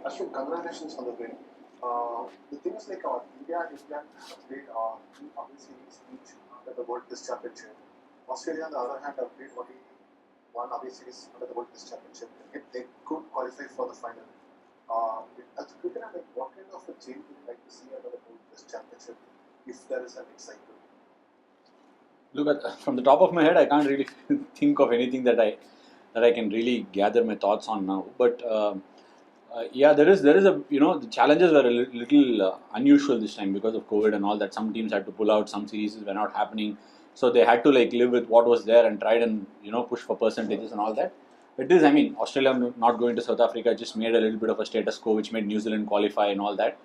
Ashwin, congratulations on the win. The thing is, like, India have played two away series each under the World Test Championship. Australia, on the other hand, have played only one away series under the World Test Championship. If they could qualify for the final, as a cricketer, like, what kind of a change would you like to see under the World Test Championship if there is a next cycle? Look, from the top of my head, I can't really think of anything that I can really gather my thoughts on now. But yeah, there is a the challenges were a little unusual this time because of COVID and all that. Some teams had to pull out, some series were not happening, so they had to like live with what was there and tried and push for percentages and all that. It is, I mean, Australia not going to South Africa just made a little bit of a status quo, which made New Zealand qualify and all that.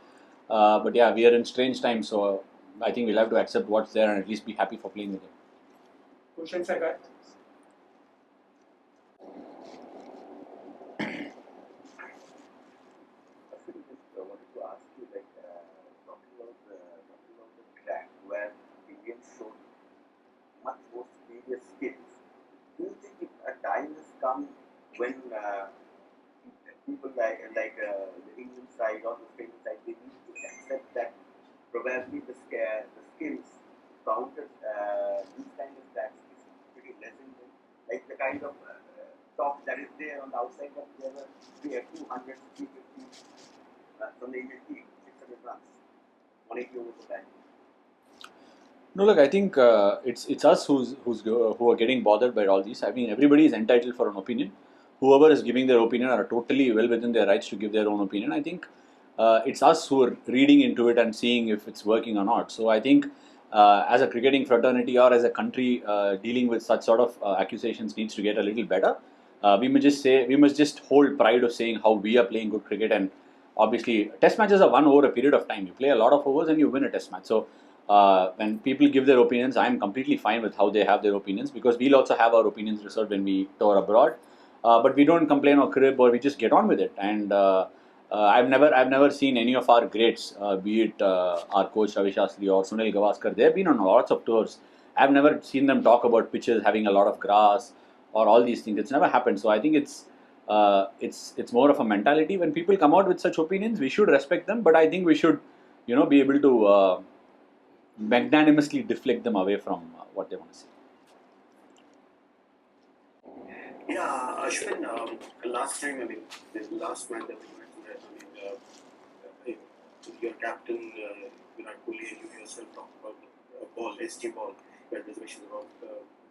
But yeah, we are in strange times, so I think we'll have to accept what's there and at least be happy for playing the game. Question, Sagar. Come when people like the Indian side or the Spain side, they need to accept that probably the skills counted these kind of stats is pretty less in them. Like the kind of talk that is there on the outside that there were 200, 350 from the Indian team, 600 runs, 180 overs of batting. No, look, I think it's us who are getting bothered by all these. I mean, everybody is entitled for an opinion. Whoever is giving their opinion are totally well within their rights to give their own opinion. I think it's us who are reading into it and seeing if it's working or not. So I think as a cricketing fraternity or as a country dealing with such sort of accusations needs to get a little better. We must just hold pride of saying how we are playing good cricket, and obviously test matches are won over a period of time. You play a lot of overs and you win a test match. So when people give their opinions, I'm completely fine with how they have their opinions, because we'll also have our opinions reserved when we tour abroad. But we don't complain or crib, or we just get on with it. And I've never seen any of our greats, be it our coach Ravi Shastri or Sunil Gavaskar. They've been on lots of tours. I've never seen them talk about pitches having a lot of grass or all these things. It's never happened. So I think it's more of a mentality. When people come out with such opinions, we should respect them. But I think we should, be able to magnanimously deflect them away from what they want to say. Yeah, Ashwin, last time, I mean, the last match that we went to, I mean, your captain, Virat Kohli, and you yourself talked about the ball, SG ball, you had reservations about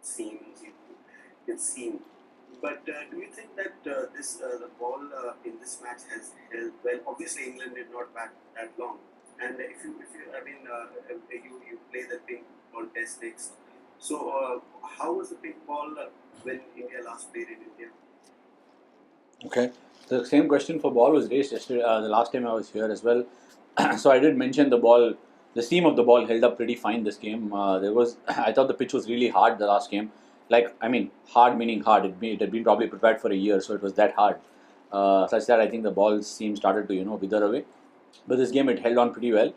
seams, it's seam. But do you think that the ball in this match has held well? Obviously, England did not bat that long. And if you you play the pink ball test next. So how was the pink ball when India last played in India? Okay. The same question for ball was raised yesterday, the last time I was here as well. So I did mention the seam of the ball held up pretty fine this game. I thought the pitch was really hard the last game. Like, I mean, hard meaning hard. It had been probably prepared for a year, so it was that hard. Such that I think the ball seam started to, wither away. But this game, it held on pretty well.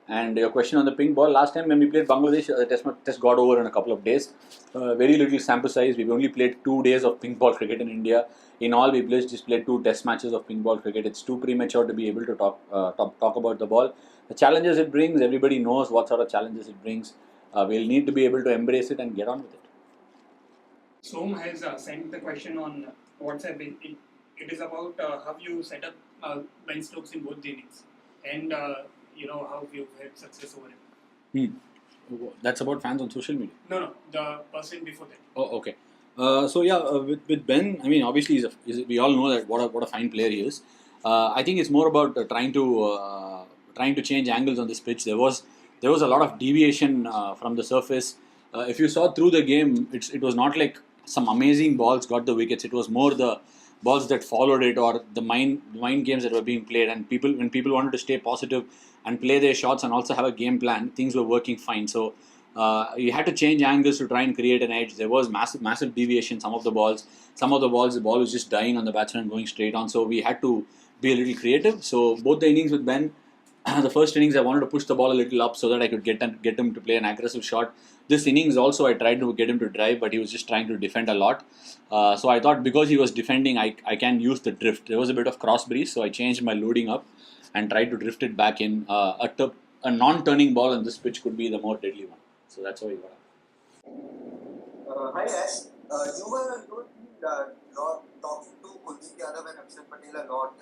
And your question on the pink ball, last time when we played Bangladesh, the test got over in a couple of days. Very little sample size. We've only played 2 days of pink ball cricket in India. In all, we just played 2 test matches of pink ball cricket. It's too premature to be able to talk about the ball. The challenges it brings, everybody knows what sort of challenges it brings. We'll need to be able to embrace it and get on with it. Som has sent the question on WhatsApp. It is about how you set up Ben Stokes in both the innings, and how you've had success over him. That's about fans on social media? No, the person before that. Oh, okay. So yeah, with Ben, I mean, obviously, we all know that what a fine player he is. I think it's more about trying to change angles on this pitch. There was a lot of deviation from the surface. If you saw through the game, it was not like some amazing balls got the wickets. It was more the balls that followed it, or the mind games that were being played. And when people wanted to stay positive and play their shots and also have a game plan, things were working fine. So you had to change angles to try and create an edge. There was massive deviation. Some of the balls, the ball was just dying on the batsman and going straight on. So we had to be a little creative. So both the innings with Ben, the first innings I wanted to push the ball a little up so that I could get him to play an aggressive shot. This innings also I tried to get him to drive, but he was just trying to defend a lot. So I thought because he was defending, I can use the drift. There was a bit of cross breeze, so I changed my loading up and tried to drift it back in. A non-turning ball on this pitch could be the more deadly one. So that's how he got out. Hi Ash, you were talking to Kuldeep Yadav and Akshar Patel a lot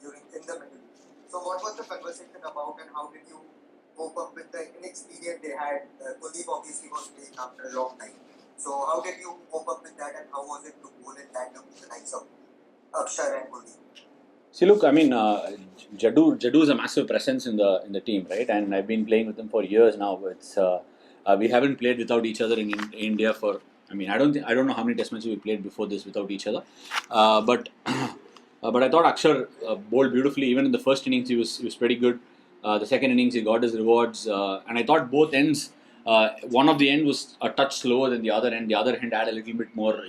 during in the middle. So what was the conversation about and how did you cope up with the inexperience they had? Kuldeep obviously was playing after a long time. So how did you cope up with that and how was it to bowl in tandem with the likes of Akshar and Kuldeep? See, look, I mean, Jaddu is a massive presence in the team, right? And I've been playing with him for years now. It's we haven't played without each other in India for. I mean, I don't know how many test matches we played before this without each other, but I thought Akshar bowled beautifully. Even in the first innings, he was pretty good. The second innings, he got his rewards, and I thought both ends. One of the end was a touch slower than the other end. The other end had a little bit more,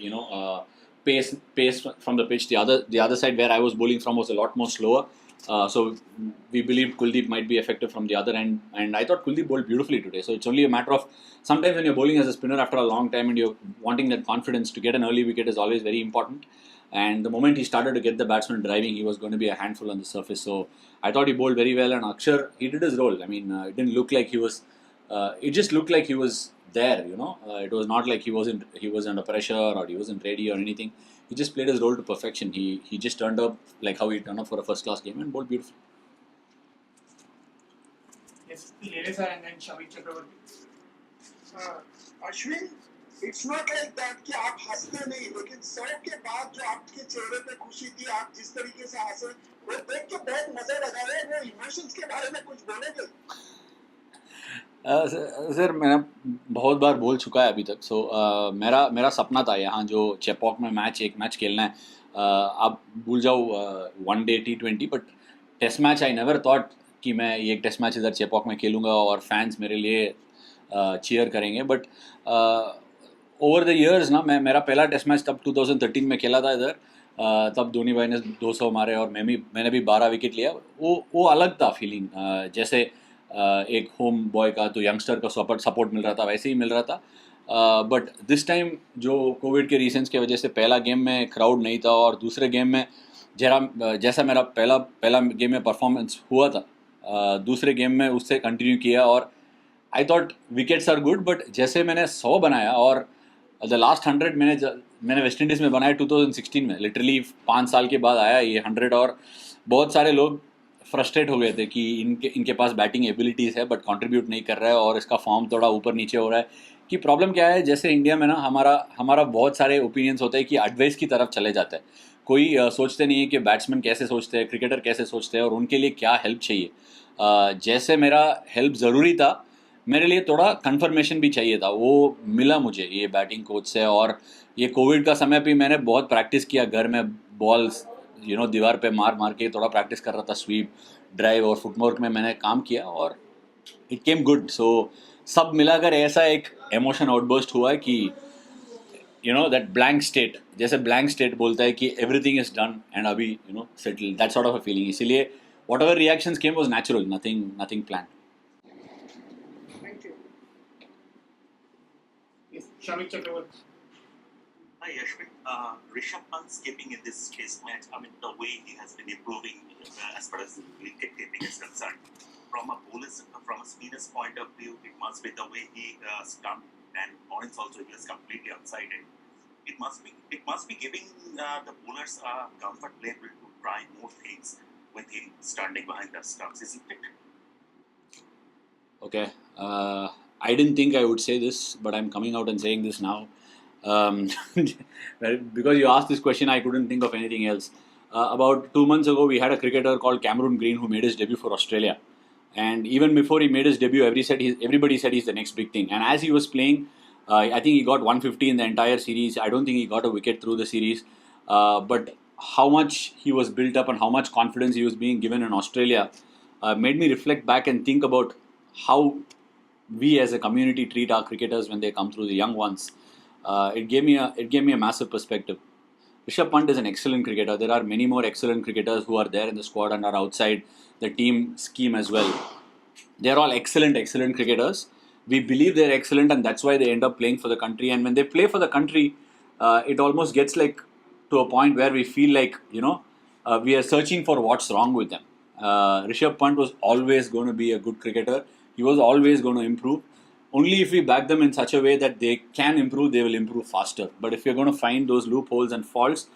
pace from the pitch. The other side where I was bowling from was a lot more slower. So we believe Kuldeep might be effective from the other end, and I thought Kuldeep bowled beautifully today. So it's only a matter of sometimes when you're bowling as a spinner after a long time and you're wanting that confidence to get an early wicket is always very important. And the moment he started to get the batsman driving, he was going to be a handful on the surface. So I thought he bowled very well, and Akshar, he did his role. I mean, it didn't look like he was. It just looked like he was there. It was not like he was under pressure or he wasn't ready or anything. He just played his role to perfection. He just turned up like how he turned up for a first class game and bowled beautifully. Yes, Lele sir and then Shavik Chakravarti. Ashwin it's not like that कि आप हंसते नहीं लेकिन 100 के बाद जो आपके चेहरे पे खुशी थी आप जिस तरीके से हंसे वो देख के बहुत मजा लगा रहा है वो इमोशंस के बारे में कुछ बोलोगे सर मैं बहुत बार बोल चुका है अभी तक. सो मेरा सपना था यहाँ जो चेपॉक में एक मैच खेलना है. आप भूल जाओ one day T20 but test match I never thought कि मैं ये एक टेस्ट मैच इधर चेपॉक में खेलूँगा और फैंस मेरे लिए चीयर करेंगे. बट ओवर द इयर्स ना मेरा पहला टेस्ट मैच तब 2013 में खेला था इधर. तब धोनी भाई ने 200 मारे और मैंने भी 12 विकेट लिया. वो अलग था फीलिंग. जैसे एक होम बॉय का तो यंगस्टर का सपोर्ट मिल रहा था वैसे ही मिल रहा था. बट दिस टाइम जो कोविड के रीजंस की वजह से पहला गेम में क्राउड नहीं था और दूसरे गेम में जैसा मेरा पहला गेम में परफॉर्मेंस हुआ था दूसरे गेम में उससे कंटिन्यू किया. और I thought wickets are good but जैसे मैंने 100 बनाया और द लास्ट 100 मैंने वेस्ट इंडीज़ में बनाया 2016 में. लिटरली 5 साल के बाद आया ये 100 और बहुत सारे लोग फ्रस्ट्रेट हो गए थे कि इनके पास बैटिंग एबिलिटीज़ है बट कंट्रीब्यूट नहीं कर रहा है और इसका फॉर्म थोड़ा ऊपर नीचे हो रहा है. कि प्रॉब्लम क्या है जैसे इंडिया में ना हमारा बहुत सारे ओपिनियंस होते हैं कि एडवाइस की तरफ चले जाते हैं. कोई सोचते नहीं है कि बैट्समैन कैसे सोचते हैं, क्रिकेटर कैसे सोचते हैं और उनके लिए क्या हेल्प चाहिए. जैसे मेरा हेल्प ज़रूरी था मेरे लिए थोड़ा कंफर्मेशन भी चाहिए था. वो मिला मुझे ये बैटिंग कोच से. और ये कोविड का समय भी मैंने बहुत प्रैक्टिस किया घर में. बॉल्स दीवार पे मार के थोड़ा प्रैक्टिस कर रहा था. स्वीप, ड्राइव और फुटवर्क में मैंने काम किया और इट केम गुड. सो सब मिलाकर ऐसा एक इमोशन आउटबर्स्ट हुआ है कि दैट ब्लैंक स्टेट, जैसे ब्लैंक स्टेट बोलता है कि एवरीथिंग इज डन एंड अभी settle, that sort of a feeling. इसीलिए whatever reactions came was natural, nothing plan. Yes, Shavik Chakravarti. Hi Ashwin, Rishabh Pant's keeping in this test match, I mean the way he has been improving as far as wicket keeping is concerned. From a spinner's point of view, it must be the way he stumped and Lawrence also he was completely unsided. It must be giving the bowlers a comfort level to try more things with him standing behind the stumps, isn't it? Okay, I didn't think I would say this, but I'm coming out and saying this now. Because you asked this question, I couldn't think of anything else. About 2 months ago, we had a cricketer called Cameron Green who made his debut for Australia. And even before he made his debut, everybody said he's the next big thing. And as he was playing, I think he got 150 in the entire series. I don't think he got a wicket through the series. But how much he was built up and how much confidence he was being given in Australia made me reflect back and think about how we as a community treat our cricketers when they come through, the young ones. It gave me a massive perspective. Rishabh Pant is an excellent cricketer. There are many more excellent cricketers who are there in the squad and are outside the team scheme as well. They are all excellent cricketers. We believe they're excellent, and that's why they end up playing for the country. And when they play for the country, it almost gets like to a point where we feel like, we are searching for what's wrong with them. Rishabh Pant was always going to be a good cricketer. He was always going to improve. Only if we back them in such a way that they can improve, they will improve faster. But if you're going to find those loopholes and faults,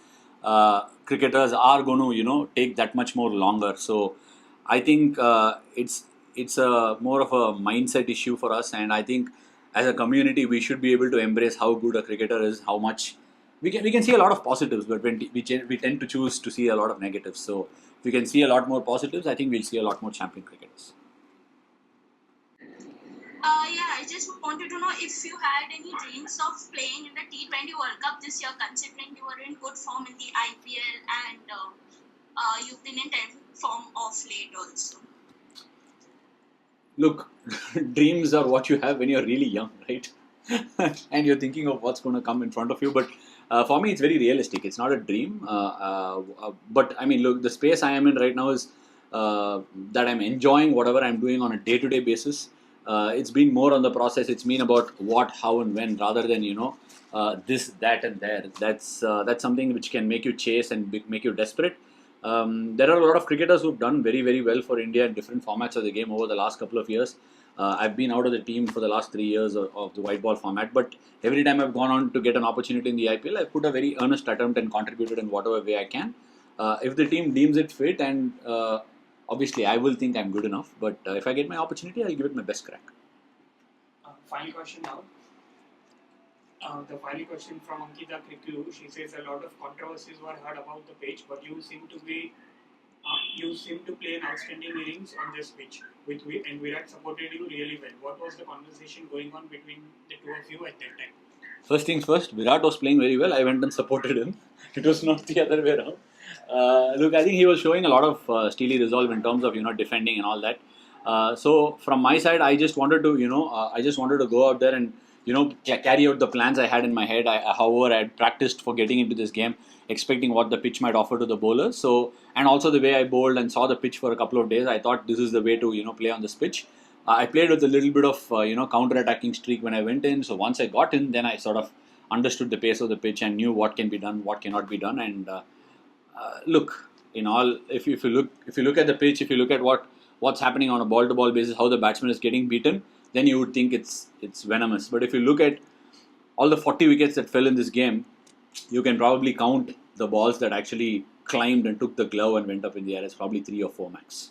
cricketers are going to, take that much more longer. So I think it's a more of a mindset issue for us, and I think as a community we should be able to embrace how good a cricketer is, how much we can see a lot of positives, but when we tend to choose to see a lot of negatives. So if we can see a lot more positives, I think we'll see a lot more champion cricketers. Yeah, I just wanted to know if you had any dreams of playing in the T20 World Cup this year, considering you were in good form in the IPL and you've been in 10 form of late also. Look, dreams are what you have when you're really young, right? And you're thinking of what's going to come in front of you. But for me, it's very realistic. It's not a dream. But I mean, look, the space I am in right now is that I'm enjoying whatever I'm doing on a day-to-day basis. It's been more on the process. It's been about what, how, and when, rather than this, that, and there. That's something which can make you chase and make you desperate. There are a lot of cricketers who've done very, very well for India in different formats of the game over the last couple of years. I've been out of the team for the last 3 years of the white ball format, but every time I've gone on to get an opportunity in the IPL, I've put a very earnest attempt and contributed in whatever way I can. If the team deems it fit, and obviously I will think I'm good enough, but if I get my opportunity, I'll give it my best crack. Final question now. The final question from Ankita Kriklu. She says a lot of controversies were heard about the pitch, but you seem to play an outstanding innings on this pitch, and Virat supported you really well. What was the conversation going on between the two of you at that time? First things first, Virat was playing very well. I went and supported him. It was not the other way around. Look, I think he was showing a lot of steely resolve in terms of defending and all that. So from my side, I just wanted to go out there and carry out the plans I had in my head. However, I had practiced for getting into this game, expecting what the pitch might offer to the bowlers. So, and also the way I bowled and saw the pitch for a couple of days, I thought this is the way to play on this pitch. I played with a little bit of counter-attacking streak when I went in. So once I got in, then I sort of understood the pace of the pitch and knew what can be done, what cannot be done. And look, if you look at the pitch, if you look at what's happening on a ball-to-ball basis, how the batsman is getting beaten, then you would think it's venomous. But if you look at all the 40 wickets that fell in this game, you can probably count the balls that actually climbed and took the glove and went up in the air as probably 3 or 4 max.